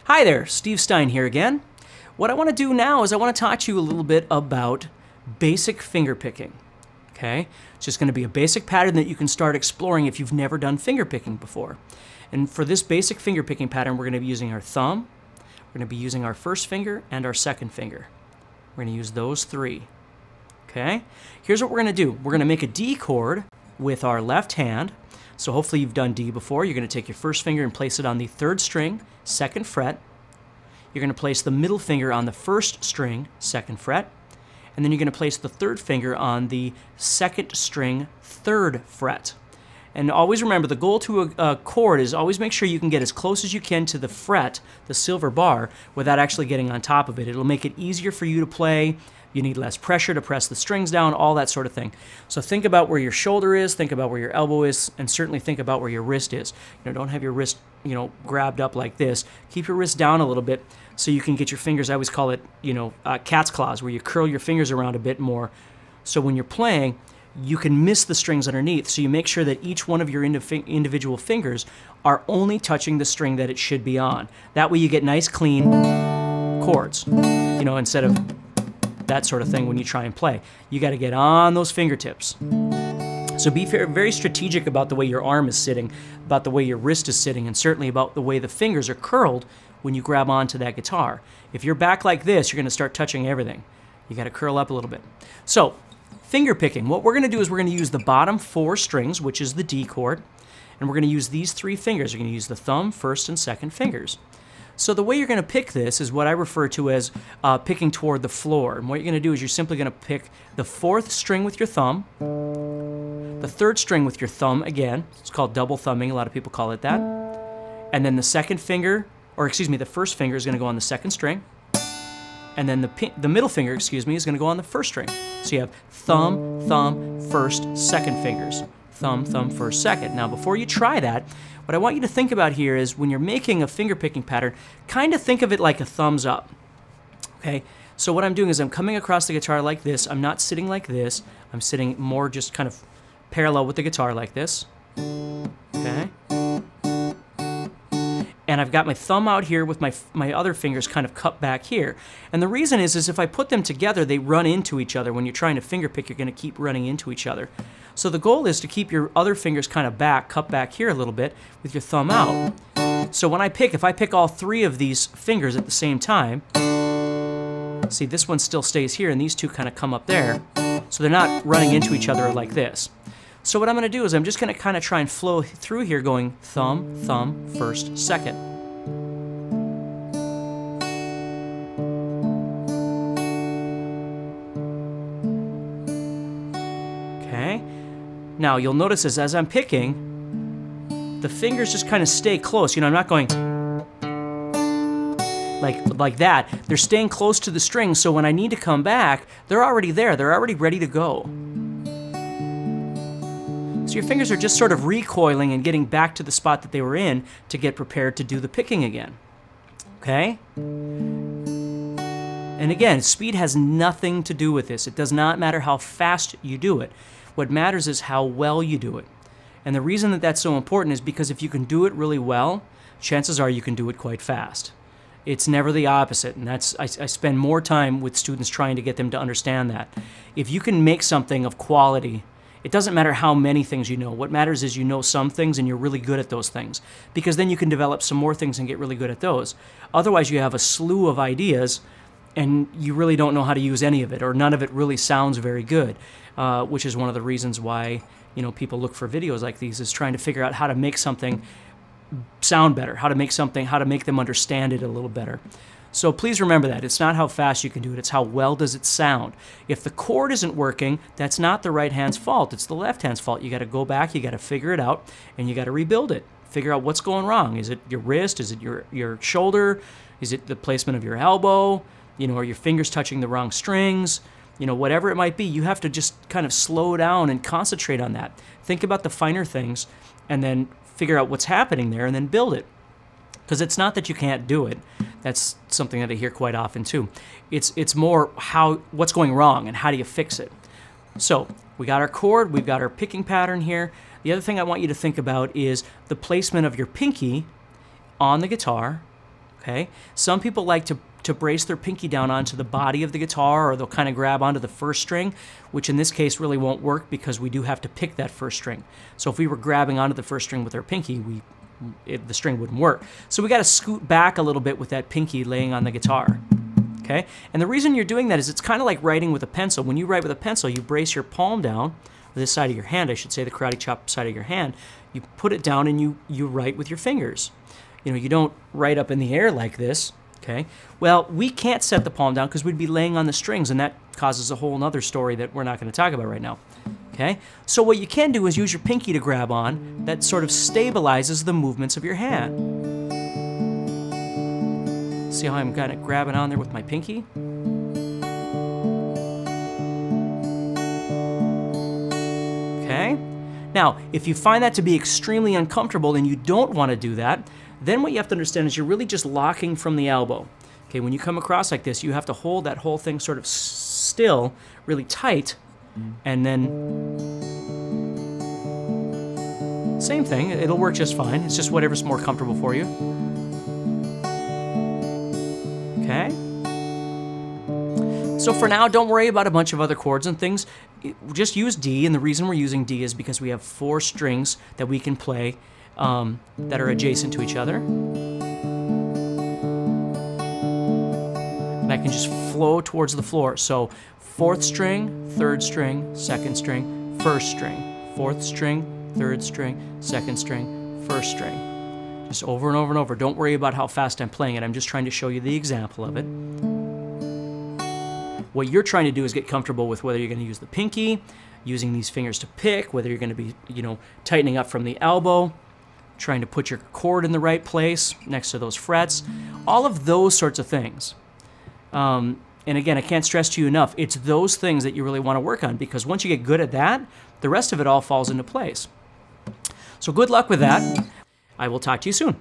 Hi there, Steve Stine here again. What I want to do now is I want to talk to you a little bit about basic finger picking. Okay? It's just going to be a basic pattern that you can start exploring if you've never done finger picking before. And for this basic finger picking pattern, we're going to be using our thumb, we're going to be using our first finger and our second finger. We're going to use those three. Okay? Here's what we're going to do. We're going to make a D chord with our left hand. So hopefully you've done D before. You're going to take your first finger and place it on the third string, second fret. You're going to place the middle finger on the first string, second fret. And then you're going to place the third finger on the second string, third fret. And always remember, the goal to a chord is always make sure you can get as close as you can to the fret, the silver bar, without actually getting on top of it. It'll make it easier for you to play. You need less pressure to press the strings down, all that sort of thing. So think about where your shoulder is, think about where your elbow is, and certainly think about where your wrist is. Don't have your wrist, grabbed up like this. Keep your wrist down a little bit so you can get your fingers, I always call it, cat's claws, where you curl your fingers around a bit more. So when you're playing, you can miss the strings underneath. So you make sure that each one of your individual fingers are only touching the string that it should be on. That way you get nice, clean chords, instead of that sort of thing when you try and play. You got to get on those fingertips. So be very strategic about the way your arm is sitting, about the way your wrist is sitting, and certainly about the way the fingers are curled when you grab onto that guitar. If you're back like this, you're going to start touching everything. You got to curl up a little bit. So, finger picking. What we're going to do is we're going to use the bottom four strings, which is the D chord, and we're going to use these three fingers. You're going to use the thumb, first, and second fingers. So the way you're going to pick this is what I refer to as picking toward the floor. And what you're going to do is you're simply going to pick the fourth string with your thumb, the third string with your thumb again. It's called double thumbing. A lot of people call it that. And then the second finger, the first finger is going to go on the second string. And then the middle finger, is going to go on the first string. So you have thumb, thumb, first, second fingers. Thumb, thumb, first, second. Now before you try that, what I want you to think about here is when you're making a finger picking pattern, kind of think of it like a thumbs up. Okay? So what I'm doing is I'm coming across the guitar like this. I'm not sitting like this. I'm sitting more just kind of parallel with the guitar like this. Okay? And I've got my thumb out here with my other fingers kind of cut back here. And the reason is if I put them together, they run into each other. When you're trying to finger pick, you're going to keep running into each other. So the goal is to keep your other fingers kind of back, cut back here a little bit with your thumb out. So when if I pick all three of these fingers at the same time, see, this one still stays here and these two kind of come up there. So they're not running into each other like this. So what I'm going to do is I'm just going to kind of try and flow through here going thumb, thumb, first, second. Okay. Now you'll notice as I'm picking, the fingers just kind of stay close. I'm not going like that. They're staying close to the string, so when I need to come back, they're already there. They're already ready to go. So your fingers are just sort of recoiling and getting back to the spot that they were in to get prepared to do the picking again. Okay? And again, speed has nothing to do with this. It does not matter how fast you do it. What matters is how well you do it. And the reason that that's so important is because if you can do it really well, chances are you can do it quite fast. It's never the opposite, and I spend more time with students trying to get them to understand that. If you can make something of quality, it doesn't matter how many things you know. What matters is you know some things and you're really good at those things, because then you can develop some more things and get really good at those. Otherwise, you have a slew of ideas and you really don't know how to use any of it, or none of it really sounds very good, which is one of the reasons why people look for videos like these, is trying to figure out how to make something sound better, how to make them understand it a little better. So please remember that. It's not how fast you can do it, it's how well does it sound. If the chord isn't working, that's not the right hand's fault, it's the left hand's fault. You got to go back, you got to figure it out, and you got to rebuild it. Figure out what's going wrong. Is it your wrist? Is it your shoulder? Is it the placement of your elbow? Are your fingers touching the wrong strings? Whatever it might be, you have to just kind of slow down and concentrate on that. Think about the finer things and then figure out what's happening there and then build it. Because it's not that you can't do it. That's something that I hear quite often too. It's more what's going wrong and how do you fix it. So we got our chord, we've got our picking pattern here. The other thing I want you to think about is the placement of your pinky on the guitar. okay? Some people like to brace their pinky down onto the body of the guitar, or they'll kind of grab onto the first string, which in this case really won't work because we do have to pick that first string. So if we were grabbing onto the first string with our pinky, the string wouldn't work. So we got to scoot back a little bit with that pinky laying on the guitar. Okay? And the reason you're doing that is it's kind of like writing with a pencil. When you write with a pencil, you brace your palm down, or this side of your hand, I should say, the karate chop side of your hand. You put it down and you write with your fingers. You know, you don't write up in the air like this. Okay? Well, we can't set the palm down because we'd be laying on the strings, and that causes a whole other story that we're not going to talk about right now. Okay? So what you can do is use your pinky to grab on. That sort of stabilizes the movements of your hand. See how I'm kind of grabbing on there with my pinky? Okay? Now, if you find that to be extremely uncomfortable and you don't want to do that, then what you have to understand is you're really just locking from the elbow. Okay, when you come across like this, you have to hold that whole thing sort of still, really tight, and then same thing, it'll work just fine. It's just whatever's more comfortable for you. Okay? So for now, don't worry about a bunch of other chords and things. Just use D, and the reason we're using D is because we have 4 strings that we can play that are adjacent to each other. And I can just flow towards the floor. So 4th string, 3rd string, 2nd string, 1st string, 4th string, 3rd string, 2nd string, 1st string. Just over and over and over. Don't worry about how fast I'm playing it. I'm just trying to show you the example of it. What you're trying to do is get comfortable with whether you're going to use the pinky, using these fingers to pick, whether you're going to be, you know, tightening up from the elbow, trying to put your chord in the right place next to those frets, all of those sorts of things. And again, I can't stress to you enough, it's those things that you really want to work on, because once you get good at that, the rest of it all falls into place. So good luck with that. I will talk to you soon.